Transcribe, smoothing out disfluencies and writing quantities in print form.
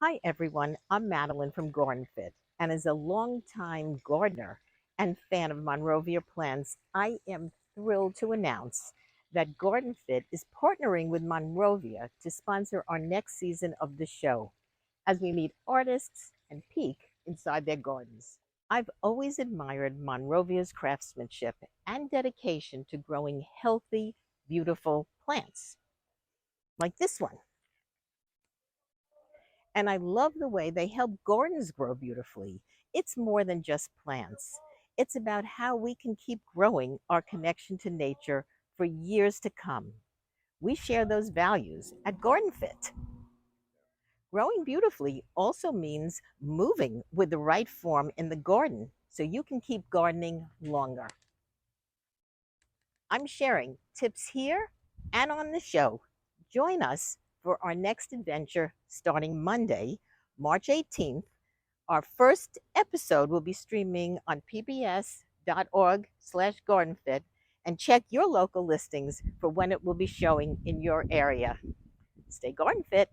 Hi, everyone. I'm Madeline from GardenFit, and as a longtime gardener and fan of Monrovia plants, I am thrilled to announce that GardenFit is partnering with Monrovia to sponsor our next season of the show as we meet artists and peek inside their gardens. I've always admired Monrovia's craftsmanship and dedication to growing healthy, beautiful plants like this one. And I love the way they help gardens grow beautifully. It's more than just plants, it's about how we can keep growing our connection to nature for years to come. We share those values at GardenFit. Growing beautifully also means moving with the right form in the garden so you can keep gardening longer. I'm sharing tips here and on the show. Join us for our next adventure starting Monday, March 18th. Our first episode will be streaming on pbs.org/gardenfit, and check your local listings for when it will be showing in your area. Stay garden fit.